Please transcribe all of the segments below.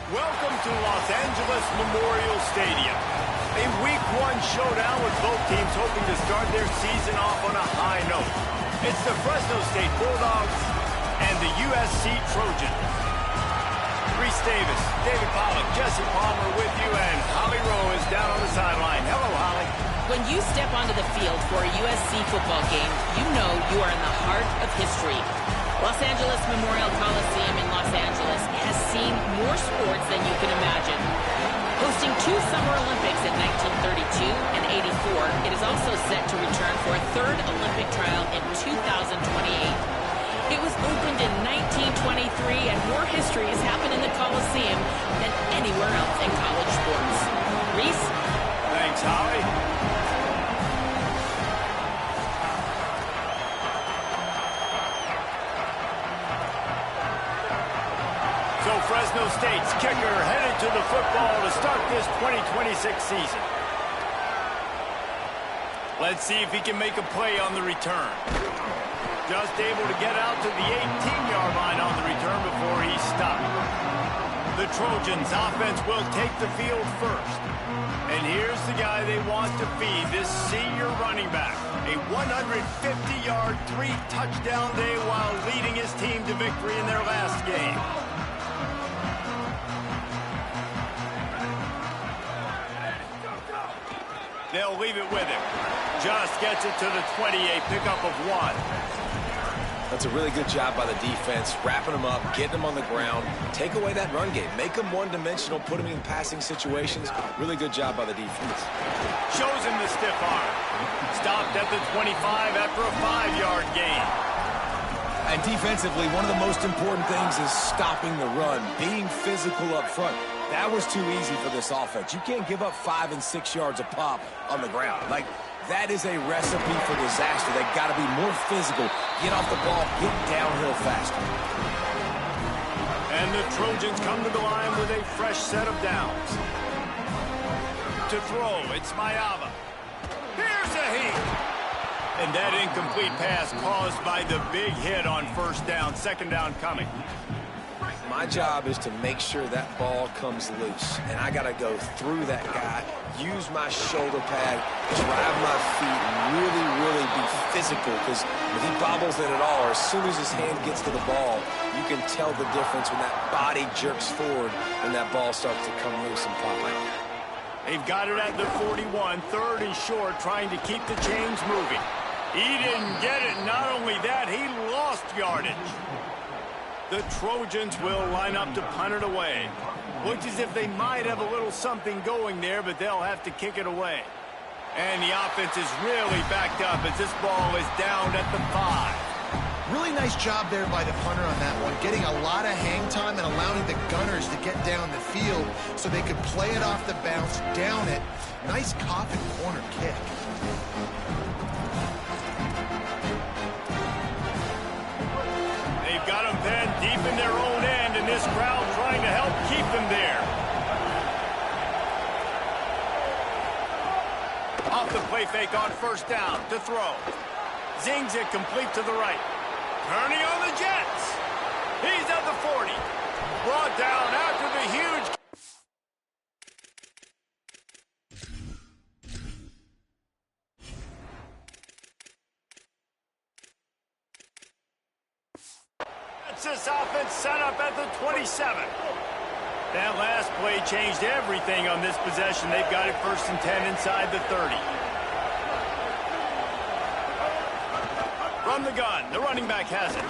Welcome to Los Angeles Memorial Stadium. A Week 1 showdown with both teams hoping to start their season off on a high note. It's the Fresno State Bulldogs and the USC Trojans. Reese Davis, David Pollack, Jesse Palmer with you, and Holly Rowe is down on the sideline. Hello, Holly. When you step onto the field for a USC football game, you know you are in the heart of history. Los Angeles Memorial Coliseum in Los Angeles has seen more sports than you can imagine. Hosting 2 Summer Olympics in 1932 and 84, it is also set to return for a 3rd Olympic trial in 2028. It was opened in 1923, and more history has happened in the Coliseum than anywhere else in college sports. Reese? Thanks, Holly. So Fresno State's kicker headed to the football to start this 2026 season. Let's see if he can make a play on the return. Just able to get out to the 18-yard line on the return before he's stopped. The Trojans' offense will take the field first. And here's the guy they want to feed, this senior running back. A 150-yard, 3-touchdown day while leading his team to victory in their last game. They'll leave it with him. Just gets it to the 28, pickup of 1. That's a really good job by the defense, wrapping them up, getting them on the ground, take away that run game, make them one-dimensional, put them in passing situations. Really good job by the defense. Shows him the stiff arm. Stopped at the 25 after a 5-yard gain. And defensively, one of the most important things is stopping the run, being physical up front. That was too easy for this offense. You can't give up 5 and 6 yards a pop on the ground. Like, that is a recipe for disaster. They've got to be more physical, get off the ball, get downhill faster. And the Trojans come to the line with a fresh set of downs. To throw, it's Mayava. Here's a heat. And that incomplete pass caused by the big hit on first down, second down coming. My job is to make sure that ball comes loose, and I got to go through that guy, use my shoulder pad, drive my feet, and really be physical, because if he bobbles it at all, or as soon as his hand gets to the ball, you can tell the difference when that body jerks forward and that ball starts to come loose and pop out. They've got it at the 41, 3rd and short, trying to keep the chains moving. He didn't get it. Not only that, he lost yardage. The Trojans will line up to punt it away. Looks as if they might have a little something going there, but they'll have to kick it away. And the offense is really backed up as this ball is down at the 5. Really nice job there by the punter on that one, getting a lot of hang time and allowing the gunners to get down the field so they could play it off the bounce, down it. Nice coffin corner kick. They've got them pinned deep in their own end, and this crowd trying to help keep them there. Off the play fake on first down to throw. Zings it complete to the right. Turning on the Jets. He's at the 40. Brought down after the huge... This offense set up at the 27. That last play changed everything on this possession. They've got it 1st and 10 inside the 30. From the gun, the running back has it.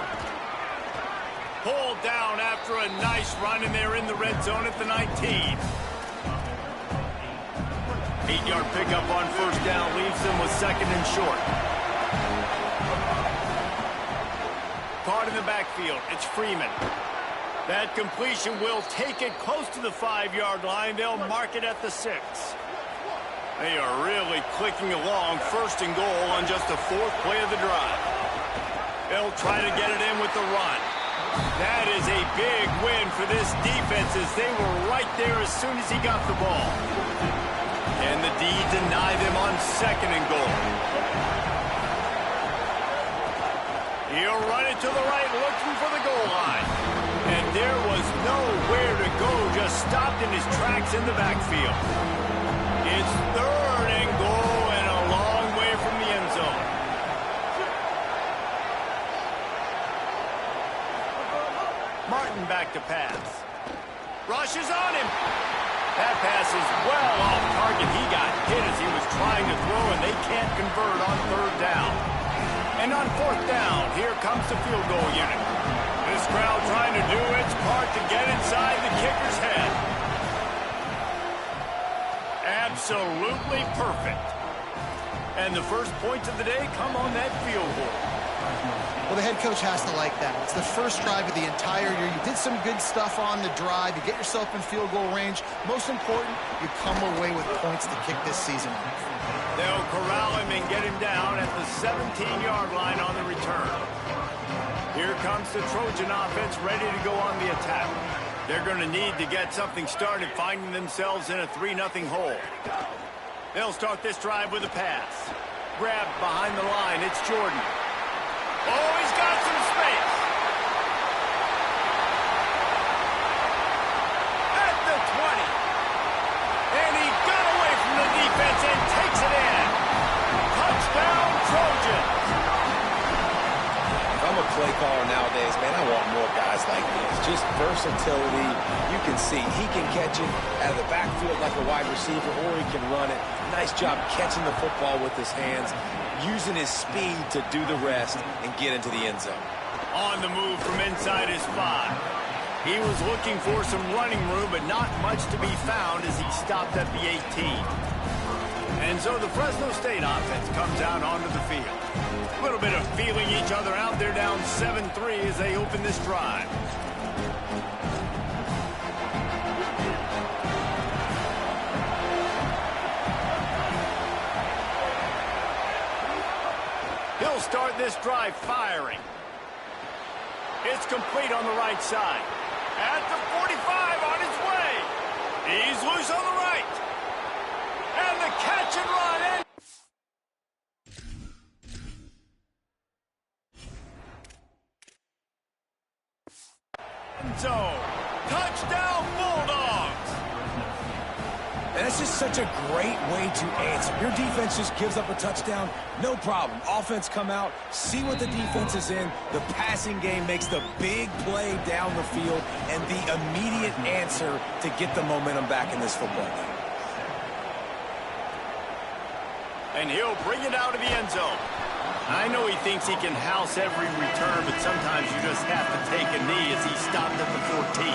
Pulled down after a nice run, and they're in the red zone at the 19. 8-yard pickup on first down leaves them with 2nd and short. Caught in the backfield, it's Freeman. That completion will take it close to the 5-yard line. They'll mark it at the 6. They are really clicking along, 1st and goal on just the 4th play of the drive. They'll try to get it in with the run. That is a big win for this defense as they were right there as soon as he got the ball. And the D deny them on 2nd and goal. He'll run it to the right, looking for the goal line. And there was nowhere to go just stopped in his tracks in the backfield. It's 3rd and goal and a long way from the end zone. Martin back to pass. Rushes on him. That pass is well off target. He got hit as he was trying to throw, and they can't convert on 3rd down. And on 4th down, here comes the field goal unit. This crowd trying to do its part to get inside the kicker's head. Absolutely perfect. And the first points of the day come on that field goal. Well, the head coach has to like that. It's the first drive of the entire year. You did some good stuff on the drive. You get yourself in field goal range. Most important, you come away with points to kick this season off. They'll corral him and get him down at the 17-yard line on the return. Here comes the Trojan offense ready to go on the attack. They're going to need to get something started, finding themselves in a 3-0 hole. They'll start this drive with a pass. Grabbed behind the line, it's Jordan. Oh, he's got some space. At the 20. And he got away from the defense and takes it in. Touchdown, Trojans. If I'm a play caller nowadays, man, I want more guys like this. Just versatility. You can see he can catch it out of the backfield like a wide receiver, or he can run it. Nice job catching the football with his hands, using his speed to do the rest and get into the end zone. On the move from inside his 5. He was looking for some running room, but not much to be found as he stopped at the 18. And so the Fresno State offense comes out onto the field. A little bit of feeling each other out. They're down 7-3 as they open this drive. He'll start this drive firing. It's complete on the right side. At the 45 on his way. He's loose on the right. And the catch and run. And so, touchdown Bulldogs. And that's just such a great way to answer. Your defense just gives up a touchdown, no problem. Offense come out, see what the defense is in. The passing game makes the big play down the field and the immediate answer to get the momentum back in this football game. And he'll bring it out of the end zone. I know he thinks he can house every return, but sometimes you just have to take a knee as he stopped at the 14.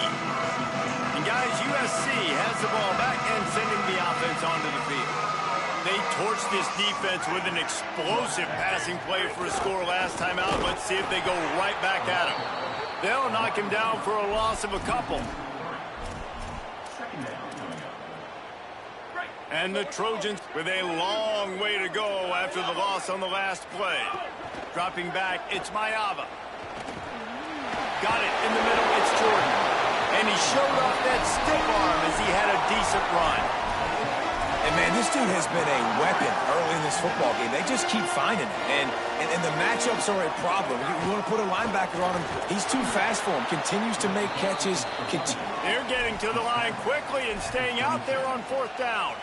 And guys, USC has the ball back and sending the offense onto the field. They torched this defense with an explosive passing play for a score last time out. Let's see if they go right back at him. They'll knock him down for a loss of a couple. And the Trojans with a long way to go after the loss on the last play. Dropping back, it's Mayava. Got it in the middle, it's Jordan. And he showed off that stiff arm as he had a decent run. And, man, this dude has been a weapon early in this football game. They just keep finding him. And the matchups are a problem. You want to put a linebacker on him, he's too fast for him. Continues to make catches. They're getting to the line quickly and staying out there on 4th down.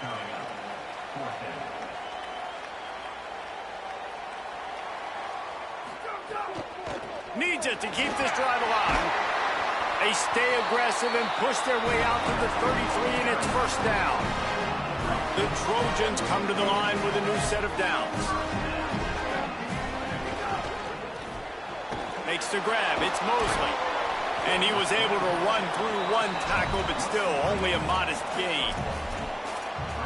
Needs it to keep this drive alive. They stay aggressive and push their way out to the 33, and it's 1st down. The Trojans come to the line with a new set of downs. Makes the grab. It's Mosley. And he was able to run through one tackle, but still only a modest gain.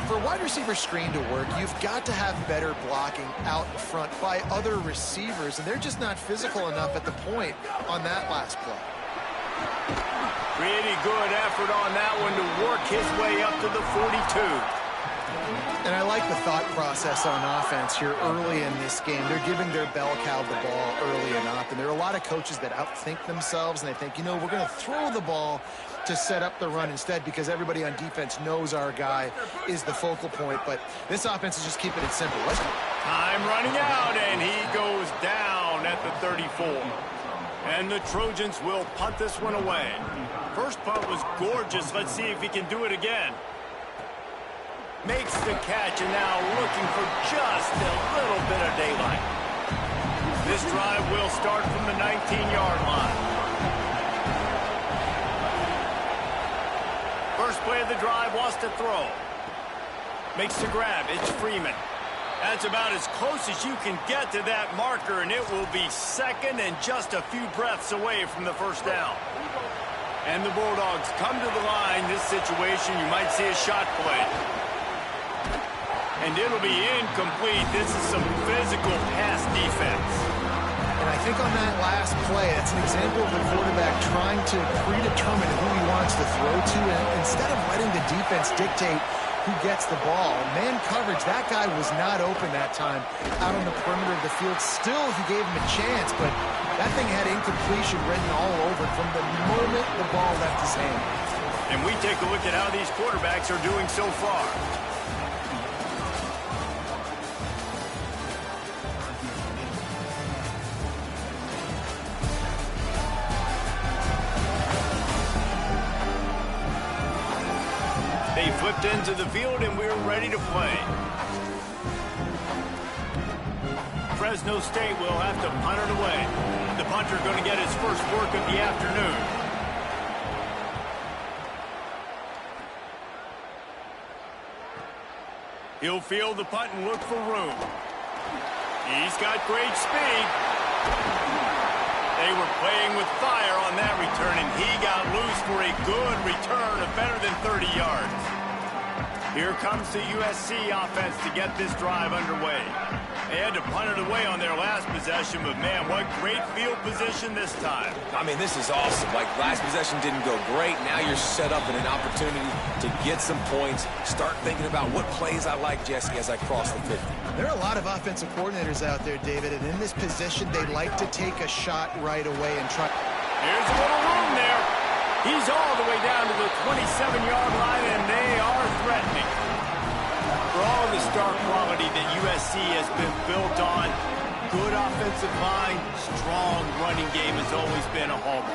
For a wide receiver screen to work, you've got to have better blocking out in front by other receivers, and they're just not physical enough at the point on that last play. Pretty good effort on that one to work his way up to the 42. And I like the thought process on offense here early in this game. They're giving their bell cow the ball early enough, and there are a lot of coaches that outthink themselves, and they think, you know, we're going to throw the ball to set up the run instead because everybody on defense knows our guy is the focal point. But this offense is just keeping it simple. Time running out, and he goes down at the 34. And the Trojans will punt this one away. First punt was gorgeous. Let's see if he can do it again. Makes the catch, and now looking for just a little bit of daylight. This drive will start from the 19-yard line. First play of the drive, wants to throw. Makes the grab. It's Freeman. That's about as close as you can get to that marker, and it will be second and just a few breaths away from the first down. And the Bulldogs come to the line. This situation, you might see a shot play. And it'll be incomplete. This is some physical pass defense. And I think on that last play, that's an example of the quarterback trying to predetermine who he wants to throw to, and instead of letting the defense dictate who gets the ball. Man coverage, that guy was not open that time out on the perimeter of the field. Still, he gave him a chance, but that thing had incompletion written all over it from the moment the ball left his hand. And we take a look at how these quarterbacks are doing so far. They flipped into the field, and we're ready to play. Fresno State will have to punt it away. The punter going to get his first work of the afternoon. He'll field the punt and look for room. He's got great speed. They were playing with fire on that return, and he got loose for a good return of better than 30 yards. Here comes the USC offense to get this drive underway. They had to punt it away on their last possession, but man, what great field position this time. I mean, this is awesome. Like, last possession didn't go great. Now you're set up in an opportunity to get some points. Start thinking about what plays I like, Jesse, as I cross the 50. There are a lot of offensive coordinators out there, David, and in this position, they like to take a shot right away and try. Here's a little room there. He's all the way down to the 27-yard line, and they are threatening. For all the star quality that USC has been built on, good offensive line, strong running game has always been a hallmark.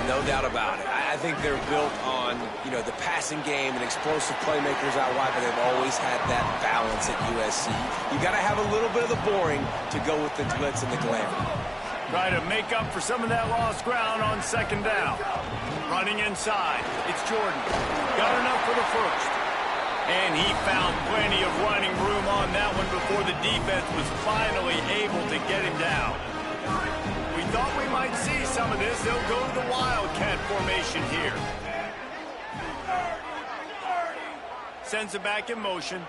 No doubt about it. I think they're built on, the passing game and explosive playmakers out wide, but they've always had that balance at USC. You got to have a little bit of the boring to go with the glitz and the glamour. Try to make up for some of that lost ground on second down. Running inside, it's Jordan. Got enough for the first. And he found plenty of running room on that one before the defense was finally able to get him down. We thought we might see some of this. They'll go to the Wildcat formation here. Sends it back in motion.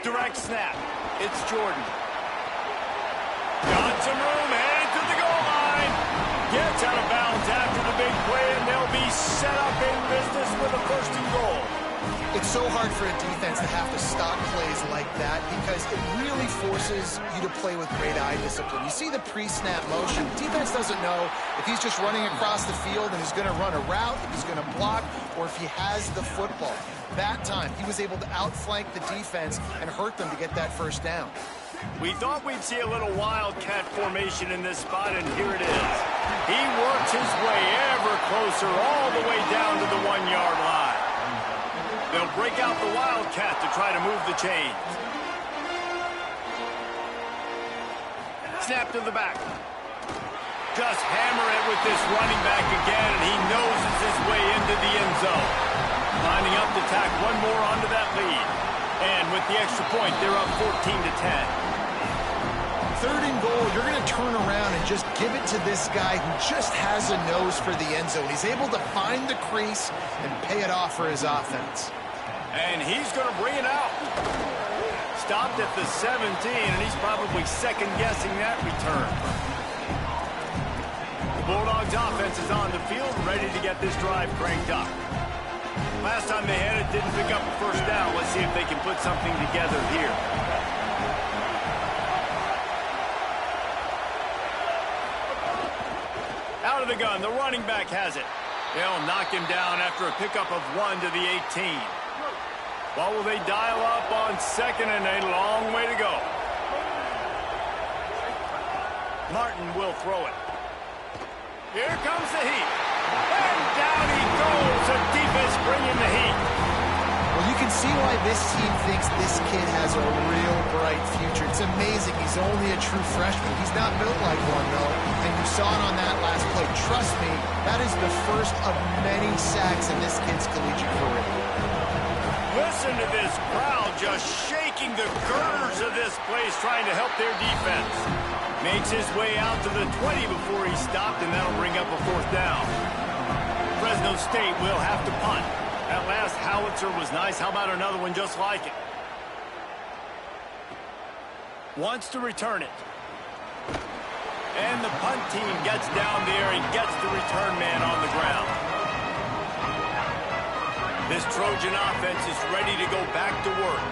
Direct snap. It's Jordan. Got some room, headed to the goal line. Gets out of bounds after the big play, and they'll be set up in business with a first and goal. It's so hard for a defense to have to stop plays like that because it really forces you to play with great eye discipline. You see the pre-snap motion. Defense doesn't know if he's just running across the field and he's going to run a route, if he's going to block, or if he has the football. That time, he was able to outflank the defense and hurt them to get that first down. We thought we'd see a little Wildcat formation in this spot, and here it is. He works his way ever closer all the way down to the 1-yard line. They'll break out the Wildcat to try to move the chains. Snap to the back. Just hammer it with this running back again, and he noses his way into the end zone. Lining up to tack one more onto that lead. And with the extra point, they're up 14-10. Third and goal, you're going to turn around and just give it to this guy who just has a nose for the end zone. He's able to find the crease and pay it off for his offense. And he's going to bring it out. Stopped at the 17, and he's probably second-guessing that return. The Bulldogs offense is on the field, ready to get this drive cranked up. Last time they had it, didn't pick up a first down. Let's see if they can put something together here. Out of the gun, the running back has it. They'll knock him down after a pickup of 1 to the 18. What will they dial up on second, and a long way to go? Martin will throw it. Here comes the heat. And down he goes. The defense bringing the heat. Well, you can see why this team thinks this kid has a real bright future. It's amazing. He's only a true freshman. He's not built like one, though. And you saw it on that last play. Trust me, that is the first of many sacks in this kid's collegiate career. Listen to this crowd just shaking the girders of this place, trying to help their defense. Makes his way out to the 20 before he stopped, and that'll bring up a 4th down. Fresno State will have to punt. That last howitzer was nice. How about another one just like it? Wants to return it. And the punt team gets down there and gets the return man on the ground. This Trojan offense is ready to go back to work.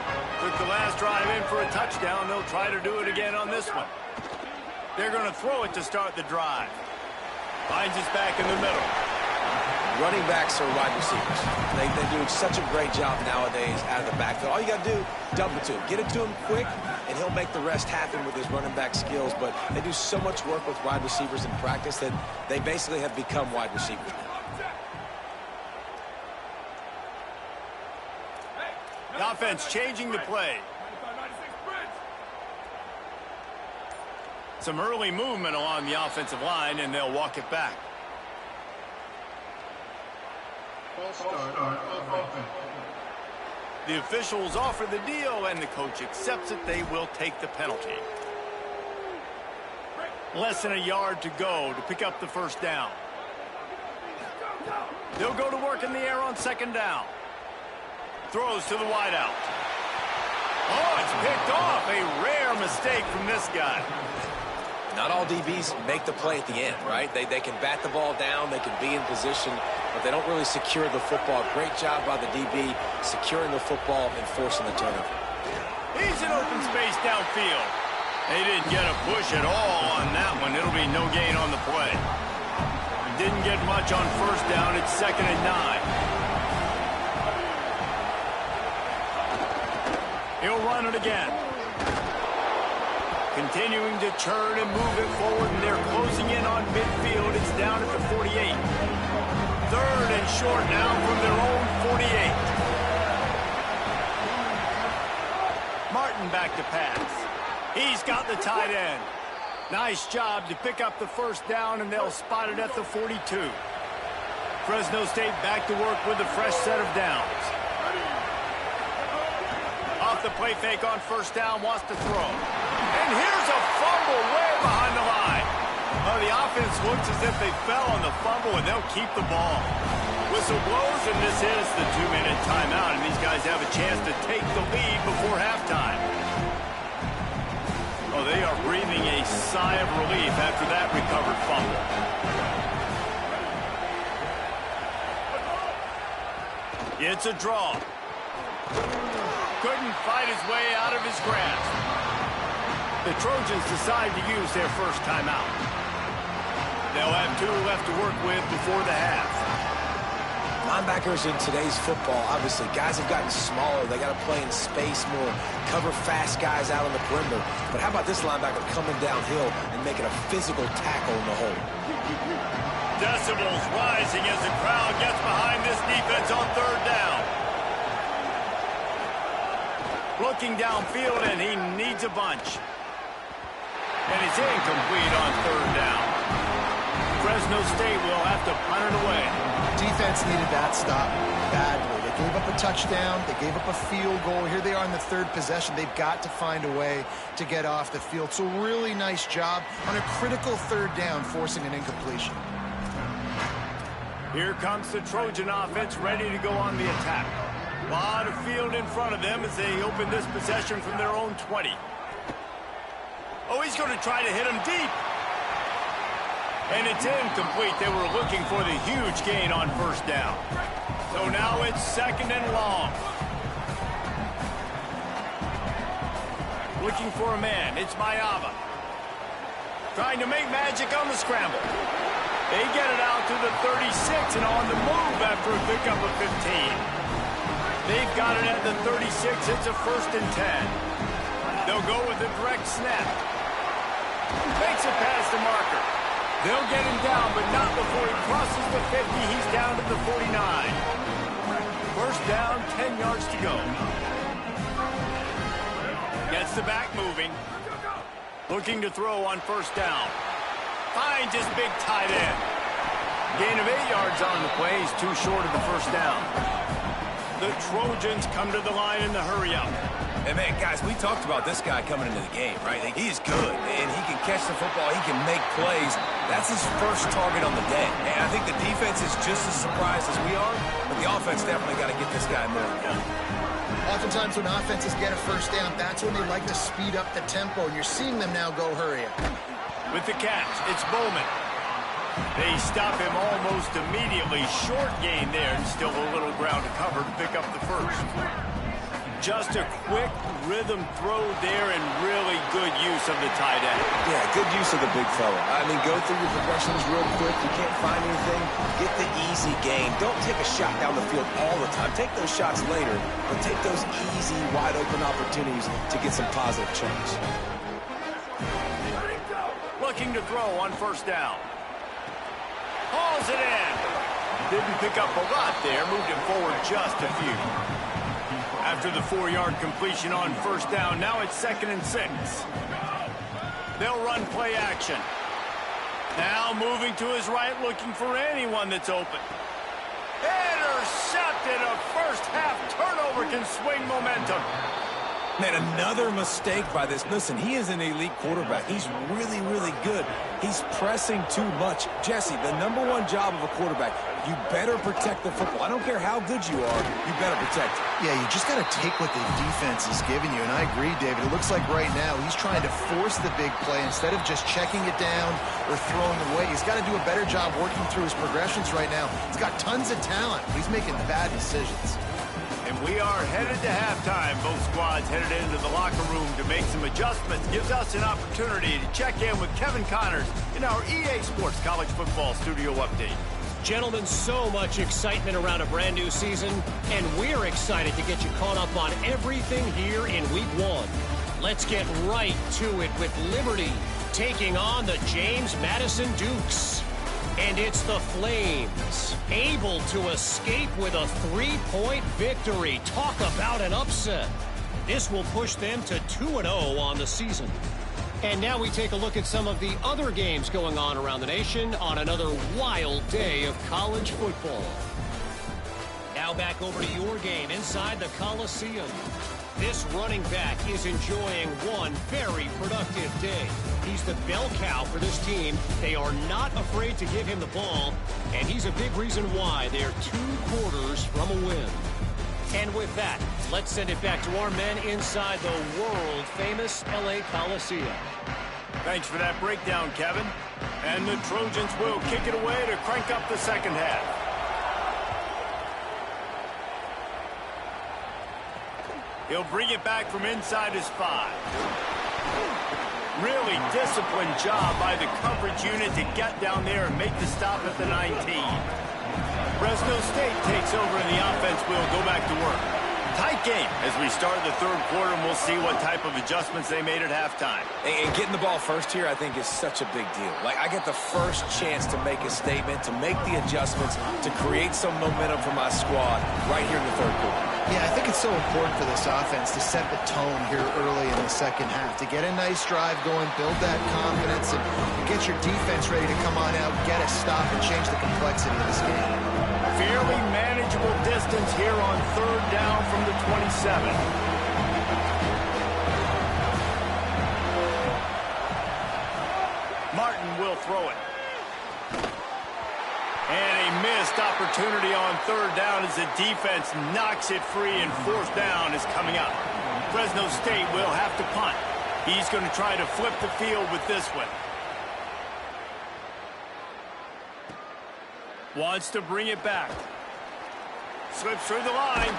Took the last drive in for a touchdown. They'll try to do it again on this one. They're going to throw it to start the drive. Finds us back in the middle. Running backs are wide receivers. They do such a great job nowadays out of the backfield. All you got to do, dump it to him. Get it to him quick, and he'll make the rest happen with his running back skills. But they do so much work with wide receivers in practice that they basically have become wide receivers now. The offense changing the play. Some early movement along the offensive line, and they'll walk it back. The officials offer the deal, and the coach accepts it. They will take the penalty. Less than a yard to go to pick up the 1st down. They'll go to work in the air on 2nd down. Throws to the wideout. Oh, it's picked off. A rare mistake from this guy. Not all DBs make the play at the end, right? They can bat the ball down, they can be in position, but they don't really secure the football. Great job by the DB securing the football and forcing the turnover. He's in open space downfield. They didn't get a push at all on that one. It'll be no gain on the play. Didn't get much on 1st down. It's 2nd and 9. He'll run it again. Continuing to churn and move it forward, and they're closing in on midfield. It's down at the 48. 3rd and short now from their own 48. Martin back to pass. He's got the tight end. Nice job to pick up the 1st down, and they'll spot it at the 42. Fresno State back to work with a fresh set of downs. Off the play fake on 1st down, wants to throw. And here's a fumble way behind the line. The offense looks as if they fell on the fumble, and they'll keep the ball. Whistle blows, and this is the 2-minute timeout, and these guys have a chance to take the lead before halftime. Oh, they are breathing a sigh of relief after that recovered fumble. It's a draw. Couldn't fight his way out of his grasp. The Trojans decide to use their 1st timeout. They'll have 2 left to work with before the half. Linebackers in today's football, obviously, guys have gotten smaller. They got to play in space more, cover fast guys out on the perimeter. But how about this linebacker coming downhill and making a physical tackle in the hole? Decibels rising as the crowd gets behind this defense on 3rd down. Looking downfield, and he needs a bunch. And it's incomplete on 3rd down. Fresno State will have to punt it away. Defense needed that stop badly. They gave up a touchdown. They gave up a field goal. Here they are in the 3rd possession. They've got to find a way to get off the field. So really nice job on a critical 3rd down, forcing an incompletion. Here comes the Trojan offense ready to go on the attack. A lot of field in front of them as they open this possession from their own 20. Oh, he's going to try to hit him deep. And it's incomplete. They were looking for the huge gain on 1st down. So now it's 2nd and long. Looking for a man. It's Mayava. Trying to make magic on the scramble. They get it out to the 36 and on the move after a pickup of 15. They've got it at the 36. It's a 1st and 10. They'll go with a direct snap. Makes it past the marker. They'll get him down, but not before he crosses the 50. He's down to the 49. First down, 10 yards to go. Gets the back moving. Looking to throw on first down. Finds his big tight end. Gain of 8 yards on the play. He's too short of the first down. The Trojans come to the line in the hurry-up. And, man, guys, we talked about this guy coming into the game, right? He's good, and he can catch the football. He can make plays. That's his first target on the day. And I think the defense is just as surprised as we are, but the offense definitely got to get this guy more involved. Oftentimes when offenses get a first down, that's when they like to speed up the tempo, and you're seeing them now go hurry up. With the catch, it's Bowman. They stop him almost immediately. Short gain there, and still a little ground to cover to pick up the first. Just a quick rhythm throw there, and really good use of the tight end. Yeah, good use of the big fella. I mean, go through your progressions real quick. You can't find anything. Get the easy gain. Don't take a shot down the field all the time. Take those shots later, but take those easy, wide-open opportunities to get some positive chunks. Looking to throw on first down. Hauls it in. Didn't pick up a lot there. Moved it forward just a few. After the 4-yard completion on first down, now it's 2nd and 6. They'll run play action. Now moving to his right, looking for anyone that's open. Intercepted. A first-half turnover can swing momentum. Man, another mistake by this. Listen, he is an elite quarterback. He's really, really good. He's pressing too much. Jesse, the #1 job of a quarterback, you better protect the football. I don't care how good you are, you better protect it. Yeah, you just got to take what the defense is giving you, and I agree, David. It looks like right now he's trying to force the big play instead of just checking it down or throwing away. He's got to do a better job working through his progressions right now. He's got tons of talent, but he's making bad decisions. And we are headed to halftime. Both squads headed into the locker room to make some adjustments. Gives us an opportunity to check in with Kevin Connors in our EA Sports College Football Studio Update. Gentlemen, so much excitement around a brand new season, and we're excited to get you caught up on everything here in Week 1. Let's get right to it with Liberty taking on the James Madison Dukes. And it's the Flames, able to escape with a 3-point victory. Talk about an upset. This will push them to 2-0 on the season. And now we take a look at some of the other games going on around the nation on another wild day of college football. Now back over to your game inside the Coliseum. This running back is enjoying one very productive day. He's the bell cow for this team. They are not afraid to give him the ball, and he's a big reason why they're 2 quarters from a win. And with that, let's send it back to our men inside the world-famous LA Coliseum. Thanks for that breakdown, Kevin. And the Trojans will kick it away to crank up the second half. He'll bring it back from inside his 5. Really disciplined job by the coverage unit to get down there and make the stop at the 19. Fresno State takes over and the offense will go back to work. Tight game as we start the 3rd quarter, and we'll see what type of adjustments they made at halftime. And getting the ball first here, I think, is such a big deal. Like, I get the first chance to make a statement, to make the adjustments, to create some momentum for my squad right here in the 3rd quarter. Yeah, I think it's so important for this offense to set the tone here early in the second half, to get a nice drive going, build that confidence, and get your defense ready to come on out, get a stop, and change the complexity of this game. Fairly manageable distance here on 3rd down from the 27. Martin will throw it. And a missed opportunity on 3rd down as the defense knocks it free, and 4th down is coming up. Fresno State will have to punt. He's going to try to flip the field with this one. Wants to bring it back. Slips through the line.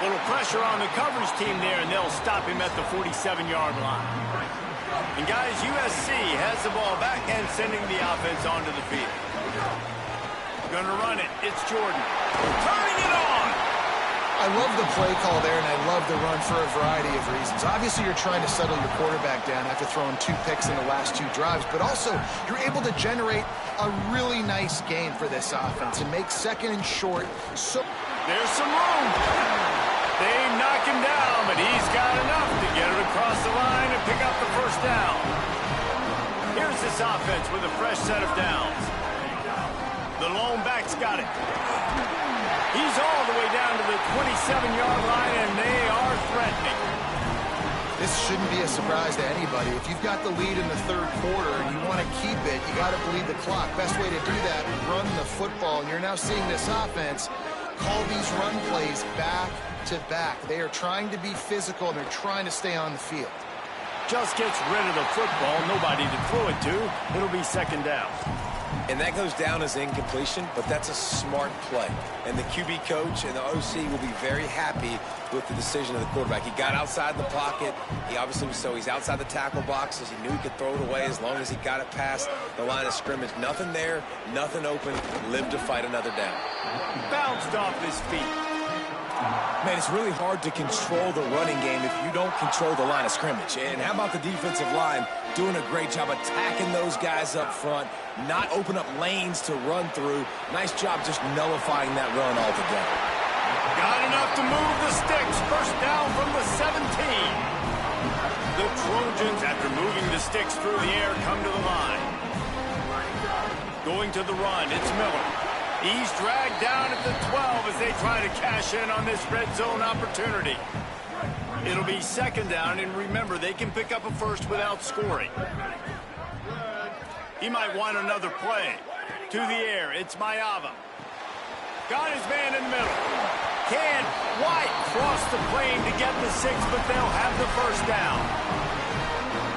Little pressure on the coverage team there, and they'll stop him at the 47-yard line. And guys, USC has the ball back and sending the offense onto the field. Going to run it. It's Jordan. Turning it on. I love the play call there, and I love the run for a variety of reasons. Obviously, you're trying to settle your quarterback down after throwing 2 picks in the last 2 drives, but also you're able to generate a really nice gain for this offense and make second and short. So there's some room. They knock him down, but he's got enough to get it across the line and pick up the first down. Here's this offense with a fresh set of downs. The lone back's got it. He's all the way down to the 27-yard line, and they are threatening. This shouldn't be a surprise to anybody. If you've got the lead in the 3rd quarter and you want to keep it, you got to bleed the clock. Best way to do that, run the football. And you're now seeing this offense call these run plays back to back. They are trying to be physical, and they're trying to stay on the field. Just gets rid of the football, nobody to throw it to. It'll be second down. And that goes down as incompletion, but that's a smart play. And the QB coach and the OC will be very happy with the decision of the quarterback. He got outside the pocket. He obviously was he's outside the tackle boxes. He knew he could throw it away as long as he got it past the line of scrimmage. Nothing there, nothing open. Lived to fight another down. Bounced off his feet. Man, it's really hard to control the running game if you don't control the line of scrimmage. And how about the defensive line doing a great job attacking those guys up front, not open up lanes to run through. Nice job just nullifying that run altogether. Got enough to move the sticks. First down from the 17. The Trojans, after moving the sticks through the air, come to the line. Going to the run, it's Miller. He's dragged down at the 12 as they try to cash in on this red zone opportunity. It'll be second down, and remember, they can pick up a first without scoring. He might want another play. To the air, it's Mayava. Got his man in the middle. Can White cross the plane to get the 6, but they'll have the first down.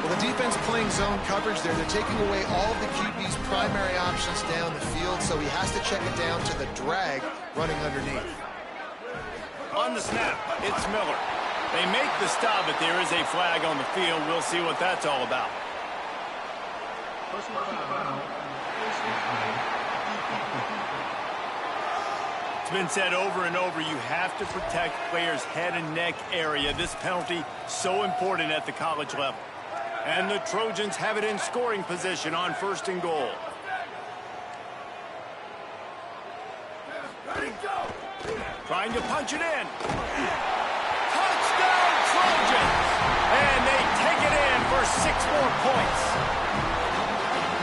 Well, the defense playing zone coverage there. They're taking away all of the QB's primary options down the field, so he has to check it down to the drag running underneath. On the snap, it's Miller. They make the stop, but there is a flag on the field. We'll see what that's all about. It's been said over and over, you have to protect players' head and neck area. This penalty so important at the college level. And the Trojans have it in scoring position on 1st and goal. Trying to punch it in. Touchdown, Trojans! And they take it in for 6 more points.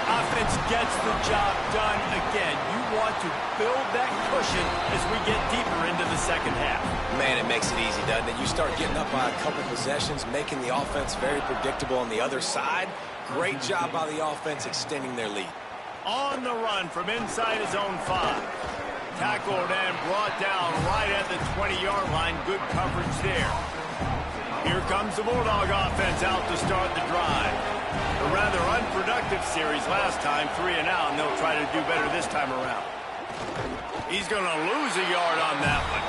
Offense gets the job done again. You want to build that cushion as we get deeper into the second half. Man, it makes it easy, doesn't it? You start getting up by a couple possessions, making the offense very predictable on the other side. Great job by the offense extending their lead. On the run from inside his own 5. Tackled and brought down right at the 20-yard line. Good coverage there. Here comes the Bulldog offense out to start the drive. A rather unproductive series last time, 3 and out, and they'll try to do better this time around. He's going to lose a yard on that one.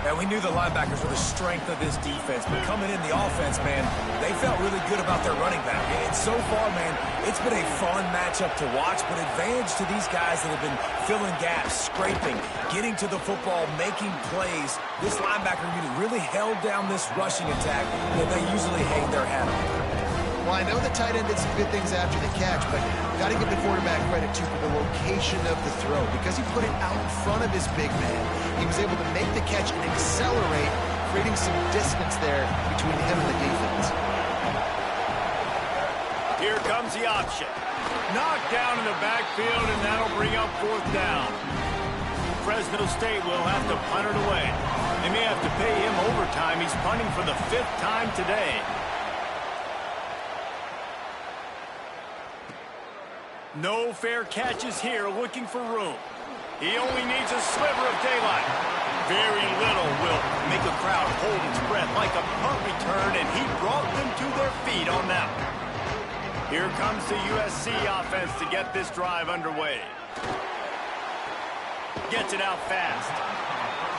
And we knew the linebackers were the strength of this defense, but coming in the offense, man, they felt really good about their running back. And so far, man, it's been a fun matchup to watch, but advantage to these guys that have been filling gaps, scraping, getting to the football, making plays. This linebacker unit really held down this rushing attack that they usually hang their hat on. Well, I know the tight end did some good things after the catch, but got to give the quarterback credit, too, for the location of the throw. Because he put it out in front of his big man, he was able to make the catch and accelerate, creating some distance there between him and the defense. Here comes the option. Knocked down in the backfield, and that'll bring up 4th down. Fresno State will have to punt it away. They may have to pay him overtime. He's punting for the 5th time today. No fair catches here, looking for room. He only needs a sliver of daylight. Very little will make a crowd hold its breath like a punt return, and he brought them to their feet on that one. Here comes the USC offense to get this drive underway. Gets it out fast.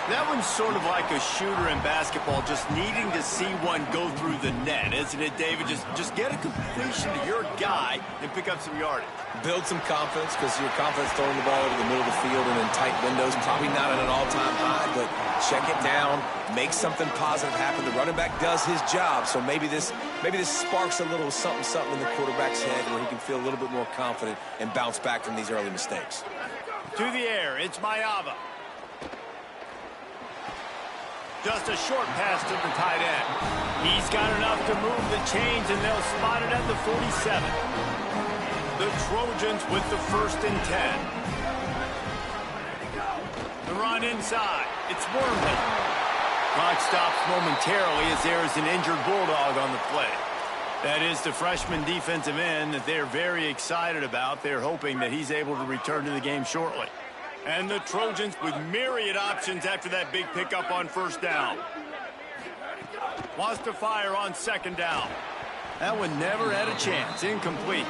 That one's sort of like a shooter in basketball, just needing to see one go through the net, isn't it, David? Just get a completion to your guy and pick up some yardage. Build some confidence, because your confidence throwing the ball over the middle of the field and in tight windows, probably not at an all-time high, but check it down, make something positive happen. The running back does his job, so maybe this sparks a little something in the quarterback's head where he can feel a little bit more confident and bounce back from these early mistakes. To the air, it's Mayava. Just a short pass to the tight end. He's got enough to move the chains, and they'll spot it at the 47. The Trojans with the 1st and 10. The run inside. It's Wormley. Clock stops momentarily as there is an injured Bulldog on the play. That is the freshman defensive end that they're very excited about. They're hoping that he's able to return to the game shortly. And the Trojans with myriad options after that big pickup on 1st down. Wants to fire on 2nd down. That one never had a chance. Incomplete.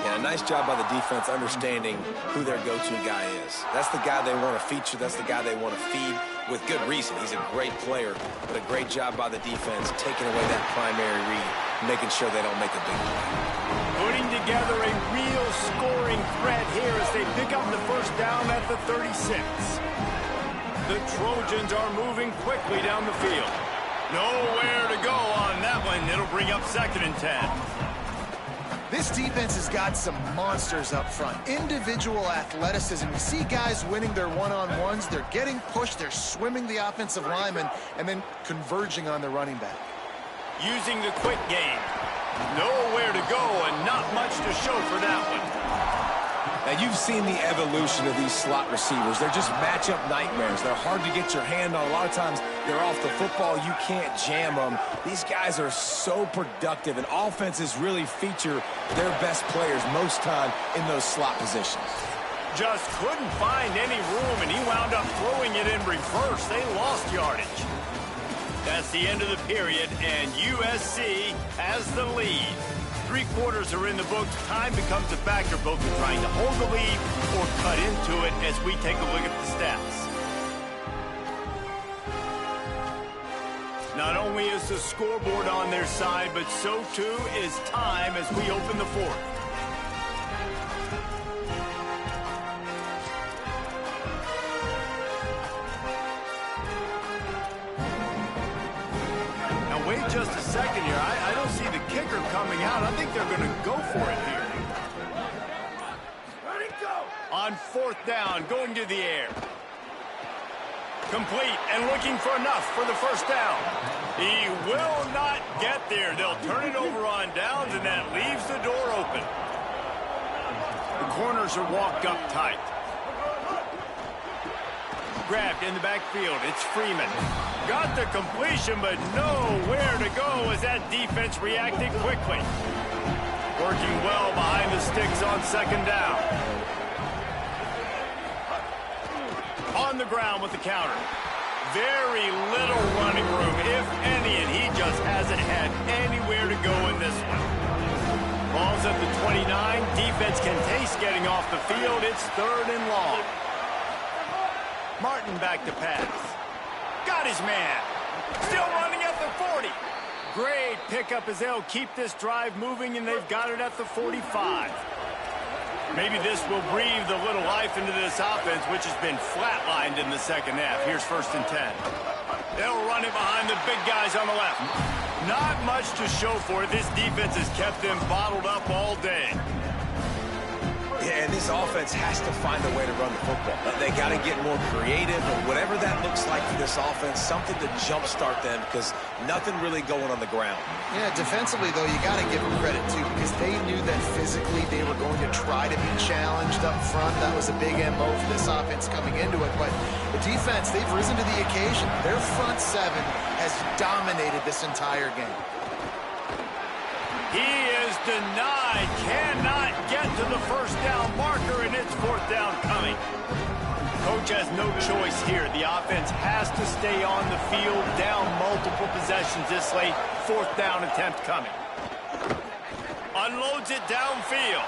Yeah, nice job by the defense understanding who their go-to guy is. That's the guy they want to feature. That's the guy they want to feed with good reason. He's a great player, but a great job by the defense taking away that primary read, making sure they don't make a big play. Putting together a real scoring threat here as they pick up the 1st down at the 36. The Trojans are moving quickly down the field. Nowhere to go on that one. It'll bring up 2nd and 10. This defense has got some monsters up front. Individual athleticism. You see guys winning their one-on-ones. They're getting pushed. They're swimming the offensive lineman and then converging on the running back. Using the quick game. Nowhere to go and not much to show for that one. Now, you've seen the evolution of these slot receivers. They're just matchup nightmares. They're hard to get your hand on. A lot of times, they're off the football. You can't jam them. These guys are so productive, and offenses really feature their best players most time in those slot positions. Just couldn't find any room, and he wound up throwing it in reverse. They lost yardage. That's the end of the period, and USC has the lead. 3 quarters are in the books. Time becomes a factor, both in trying to hold the lead or cut into it as we take a look at the stats. Not only is the scoreboard on their side, but so too is time as we open the 4th. Wait just a second here. I don't see the kicker coming out. I think they're going to go for it here. On 4th down, going to the air. Complete and looking for enough for the 1st down. He will not get there. They'll turn it over on downs, and that leaves the door open. The corners are walked up tight. Grabbed in the backfield. It's Freeman. Got the completion, but nowhere to go as that defense reacted quickly. Working well behind the sticks on 2nd down. On the ground with the counter. Very little running room, if any, and he just hasn't had anywhere to go in this one. Ball's at the 29. Defense can taste getting off the field. It's 3rd and long. Martin back to pass. Got his man. Still running at the 40. Great pickup as they'll keep this drive moving, and they've got it at the 45. Maybe this will breathe a little life into this offense, which has been flatlined in the 2nd half. Here's 1st and 10. They'll run it behind the big guys on the left. Not much to show for it. This defense has kept them bottled up all day. Yeah, and this offense has to find a way to run the football. They got to get more creative, or whatever that looks like for this offense, something to jumpstart them, because nothing really going on the ground. Yeah, defensively, though, you got to give them credit, too, because they knew that physically they were going to try to be challenged up front. That was a big MO for this offense coming into it. But the defense, they've risen to the occasion. Their front 7 has dominated this entire game. He is denied, cannot get to the 1st down marker, and it's 4th down coming. Coach has no choice here. The offense has to stay on the field, down multiple possessions this late. 4th down attempt coming. Unloads it downfield.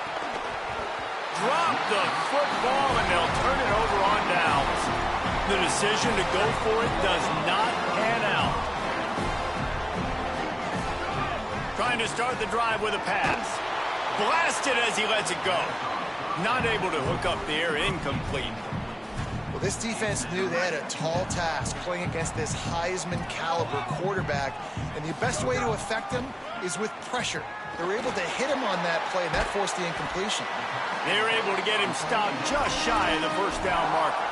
Drop the football, and they'll turn it over on downs. The decision to go for it does not pan out. Trying to start the drive with a pass. Blasted as he lets it go. Not able to hook up there, incomplete. Well, this defense knew they had a tall task playing against this Heisman-caliber quarterback, and the best way to affect him is with pressure. They were able to hit him on that play, and that forced the incompletion. They were able to get him stopped just shy of the first down marker.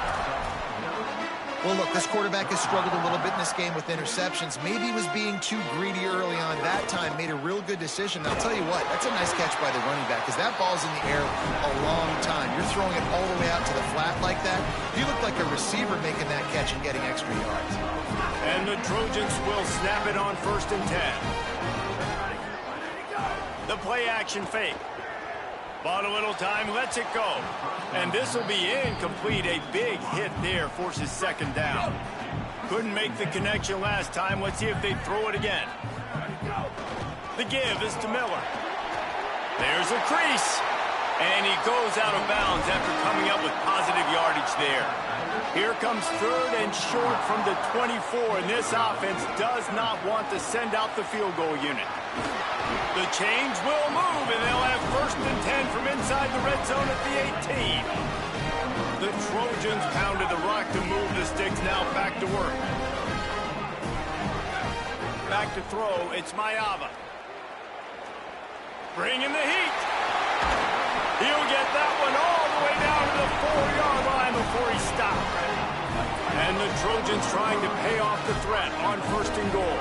Well, look, this quarterback has struggled a little bit in this game with interceptions. Maybe he was being too greedy early on. That time made a real good decision. I'll tell you what, that's a nice catch by the running back, because that ball's in the air a long time. You're throwing it all the way out to the flat like that. You look like a receiver making that catch and getting extra yards. And the Trojans will snap it on 1st and 10. The play action fake. Bought a little time, lets it go. And this will be incomplete. A big hit there forces 2nd down. Couldn't make the connection last time. Let's see if they throw it again. The give is to Miller. There's a crease. And he goes out of bounds after coming up with positive yardage there. Here comes 3rd and short from the 24. And this offense does not want to send out the field goal unit. The change will move, and they'll have 1st and 10 from inside the red zone at the 18. The Trojans pounded the rock to move the sticks. Now back to work. Back to throw. It's Mayava. Bringing the heat. He'll get that one all the way down to the 4-yard line before he stopped. And the Trojans trying to pay off the threat on 1st and goal.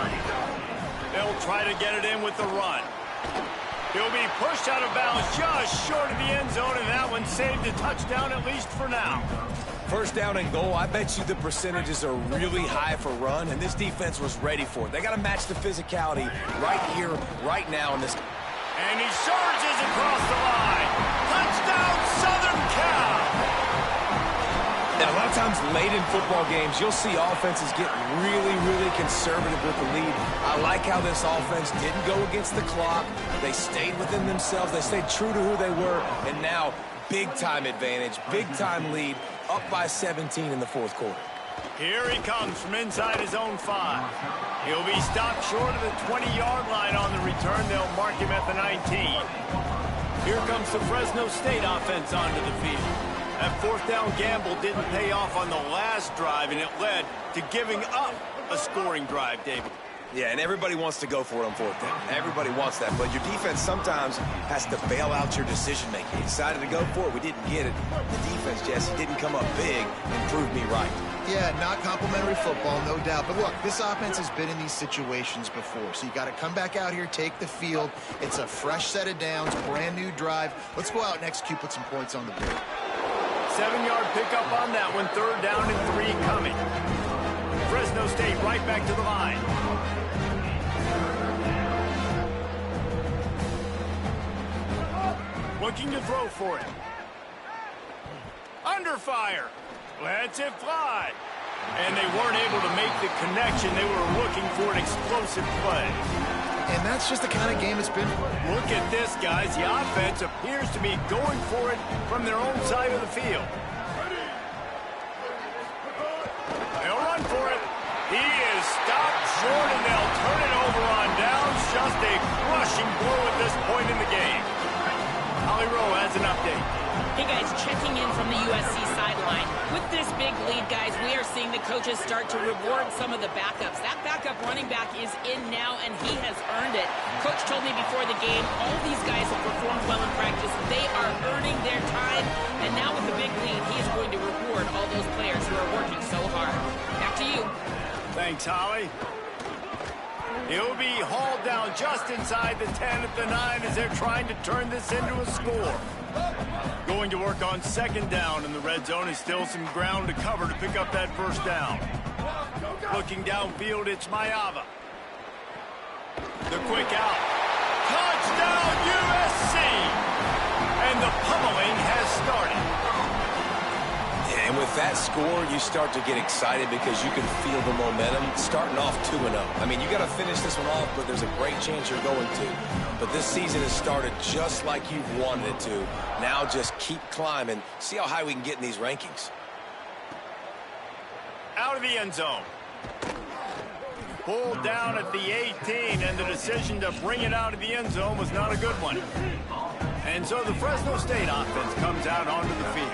They'll try to get it in with the run. He'll be pushed out of bounds just short of the end zone, and that one saved a touchdown at least for now. 1st down and goal, I bet you the percentages are really high for run, and this defense was ready for it. They got to match the physicality right here, right now in this. And he surges across the line. Touchdown, Southern Cal! And a lot of times late in football games, you'll see offenses get really, really conservative with the lead. I like how this offense didn't go against the clock. They stayed within themselves. They stayed true to who they were. And now, big-time advantage, big-time lead, up by 17 in the 4th quarter. Here he comes from inside his own 5. He'll be stopped short of the 20-yard line on the return. They'll mark him at the 19. Here comes the Fresno State offense onto the field. That 4th down gamble didn't pay off on the last drive, and it led to giving up a scoring drive, David. Yeah, and everybody wants to go for it on 4th down. Everybody wants that, but your defense sometimes has to bail out your decision-making. He decided to go for it. We didn't get it. The defense, Jesse, didn't come up big and prove me right. Yeah, not complimentary football, no doubt. But look, this offense has been in these situations before. So you got to come back out here, take the field. It's a fresh set of downs, brand new drive. Let's go out and execute, put some points on the board. 7-yard pickup on that one. 3rd down and 3 coming. Fresno State right back to the line. Looking to throw for it. Under fire. Lets it fly. And they weren't able to make the connection. They were looking for an explosive play. And that's just the kind of game it's been. Look at this, guys. The offense appears to be going for it from their own side of the field. They'll run for it. He is stopped short, and they'll turn it over on downs. Just a crushing blow at this point in the game. Holly Rowe has an update. Hey guys, checking in from the USC sideline. With this big lead, guys, we are seeing the coaches start to reward some of the backups. That backup running back is in now, and he has earned it. Coach told me before the game, all these guys have performed well in practice. They are earning their time, and now with the big lead, he is going to reward all those players who are working so hard. Back to you. Thanks, Holly. He'll be hauled down just inside the 10 at the 9 as they're trying to turn this into a score. Going to work on 2nd down in the red zone. Is still some ground to cover to pick up that 1st down. Looking downfield, it's Mayava. The quick out. Touchdown, USC! And the pummeling has started. And with that score, you start to get excited because you can feel the momentum starting off 2-0. I mean, you got to finish this one off, but there's a great chance you're going to. But this season has started just like you've wanted it to. Now just keep climbing. See how high we can get in these rankings. out of the end zone. Pulled down at the 18, and the decision to bring it out of the end zone was not a good one. And so the Fresno State offense comes out onto the field.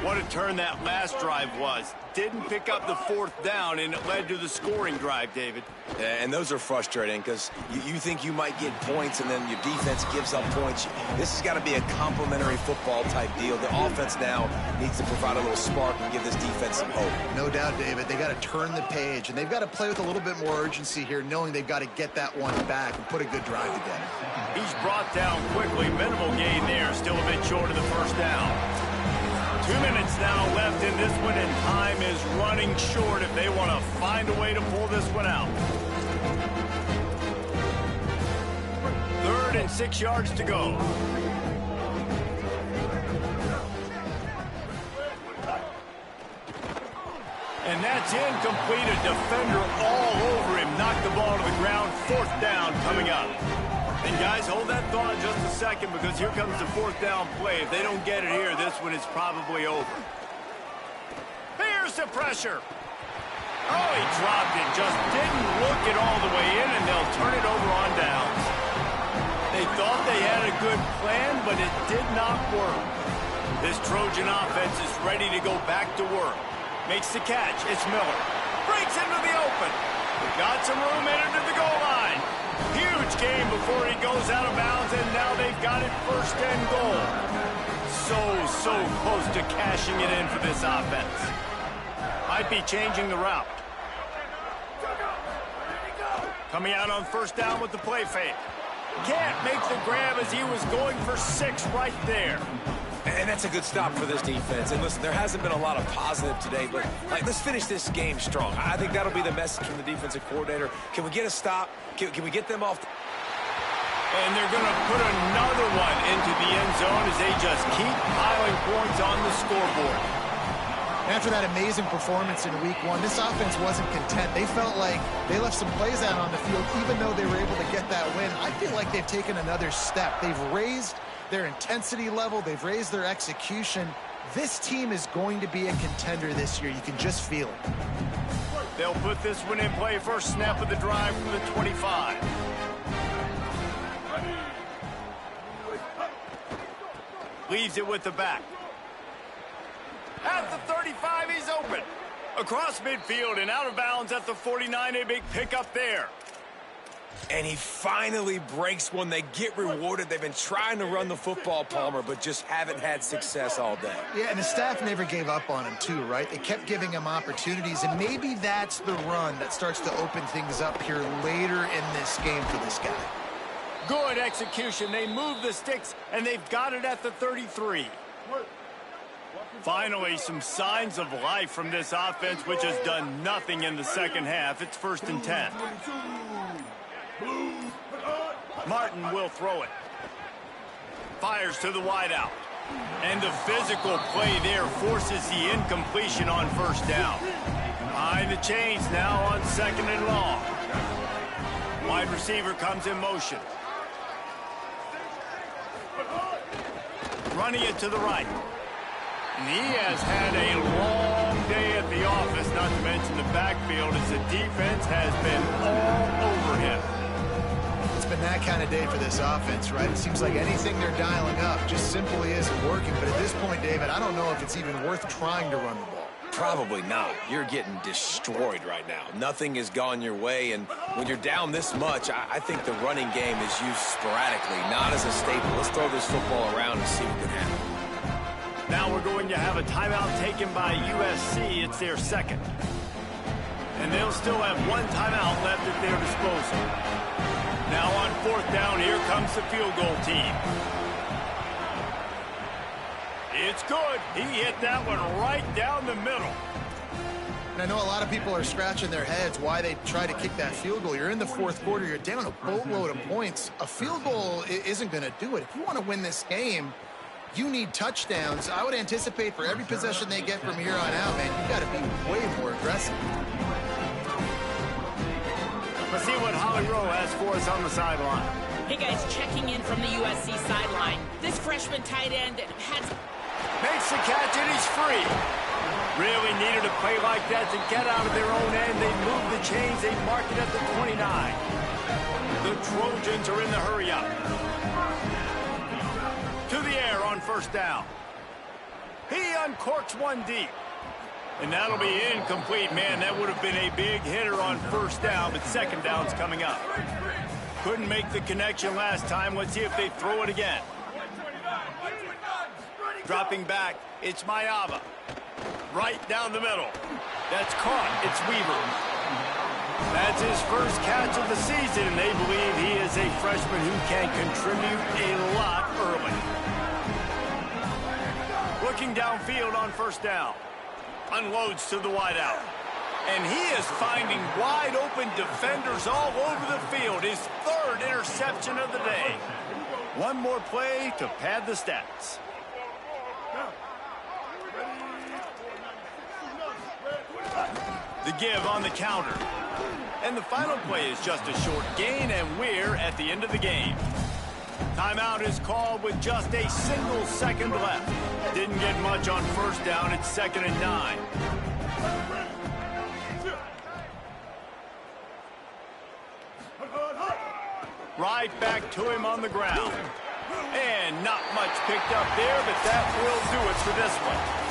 What a turn that last drive was. Didn't pick up the 4th down, and it led to the scoring drive, David. Yeah, and those are frustrating because you think you might get points and then your defense gives up points. This has got to be a complementary football type deal. The offense now needs to provide a little spark and give this defense some hope. No doubt, David. They got to turn the page, and they've got to play with a little bit more urgency here, knowing they've got to get that one back and put a good drive together. He's brought down quickly. Minimal gain there. Still a bit short of the first down. 2 minutes now left in this one, and time is running short if they want to find a way to pull this one out. 3rd and 6 yards to go. And that's incomplete. A defender all over him. Knocked the ball to the ground. 4th down coming up. And guys, hold that thought just a second, because here comes the 4th down play. If they don't get it here, this one is probably over. Here's the pressure. Oh, he dropped it. Just didn't look it all the way in, and they'll turn it over on downs. They thought they had a good plan, but it did not work. This Trojan offense is ready to go back to work. Makes the catch. It's Miller. Breaks into the open. Got some room in to the goal line. Huge game before he goes out of bounds, and now they've got it 1st and goal. So close to cashing it in for this offense. Might be changing the route. Coming out on 1st down with the play fake. Can't make the grab as he was going for 6 right there. And that's a good stop for this defense. And listen, there hasn't been a lot of positive today, but let's finish this game strong. I think that'll be the message from the defensive coordinator. Can we get a stop? Can we get them off? And they're going to put another one into the end zone as they just keep piling points on the scoreboard. After that amazing performance in week 1, this offense wasn't content. They felt like they left some plays out on the field, even though they were able to get that win. I feel like they've taken another step. They've raised their intensity level. They've raised their execution. This team is going to be a contender this year. You can just feel it. They'll put this one in play. First snap of the drive from the 25. Leaves it with the back. At the 35, he's open. Across midfield and out of bounds at the 49. A big pickup there. And he finally breaks one. They get rewarded. They've been trying to run the football, Palmer, but just haven't had success all day. Yeah, and the staff never gave up on him too, right? They kept giving him opportunities, and maybe that's the run that starts to open things up here later in this game for this guy. Good execution. They move the sticks, and they've got it at the 33. Finally, some signs of life from this offense, which has done nothing in the second half. It's 1st and 10. Martin will throw it. Fires to the wideout. And the physical play there forces the incompletion on 1st down. Behind the chains now on 2nd and long. Wide receiver comes in motion. Running it to the right. And he has had a long day at the office, not to mention the backfield, as the defense has been all over him. It's been that kind of day for this offense, right? It seems like anything they're dialing up just simply isn't working. But at this point, David, I don't know if it's even worth trying to run the ball. Probably not. You're getting destroyed right now. Nothing has gone your way, and when you're down this much, I think the running game is used sporadically, not as a staple. Let's throw this football around and see what can happen. Now we're going to have a timeout taken by USC. It's their 2nd. And they'll still have 1 timeout left at their disposal. Now on 4th down, here comes the field goal team. It's good. He hit that one right down the middle. And I know a lot of people are scratching their heads why they try to kick that field goal. You're in the 4th quarter. You're down a boatload of points. A field goal isn't going to do it. If you want to win this game, you need touchdowns. I would anticipate for every possession they get from here on out, man, you got to be way more aggressive. Let's see what Holly Rowe has for us on the sideline. Hey guys, checking in from the USC sideline. This freshman tight end has... Makes the catch, and he's free. Really needed a play like that to get out of their own end. They move the chains. They mark it at the 29. The Trojans are in the hurry-up. To the air on first down. He uncorks one deep. And that'll be incomplete. Man, that would have been a big hitter on first down, but second down's coming up. Couldn't make the connection last time. Let's see if they throw it again. Dropping back, it's Mayava. Right down the middle. That's caught. It's Weaver. That's his first catch of the season, and they believe he is a freshman who can contribute a lot early. Looking downfield on first down. Unloads to the wideout. And he is finding wide-open defenders all over the field. His third interception of the day. One more play to pad the stats. The give on the counter. And the final play is just a short gain, and we're at the end of the game. Timeout is called with just a single second left. Didn't get much on first down. It's 2nd and 9. Right back to him on the ground. And not much picked up there, but that will do it for this one.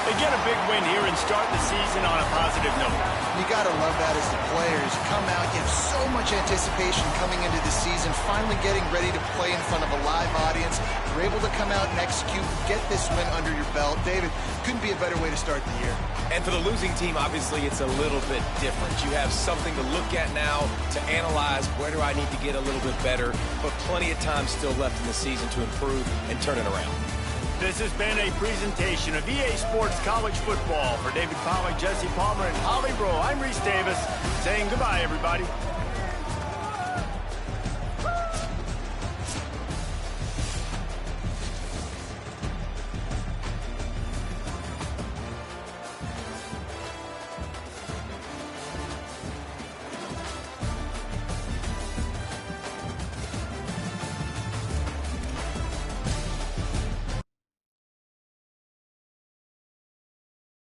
They get a big win here and start the season on a positive note. You got to love that as the players come out. You have so much anticipation coming into the season, finally getting ready to play in front of a live audience. You're able to come out and execute, get this win under your belt. David, couldn't be a better way to start the year. And for the losing team, obviously, it's a little bit different. You have something to look at now to analyze where do I need to get a little bit better, but plenty of time still left in the season to improve and turn it around. This has been a presentation of EA Sports College Football. For David Pollack, Jesse Palmer, and Holly Rowe, I'm Reese Davis saying goodbye, everybody.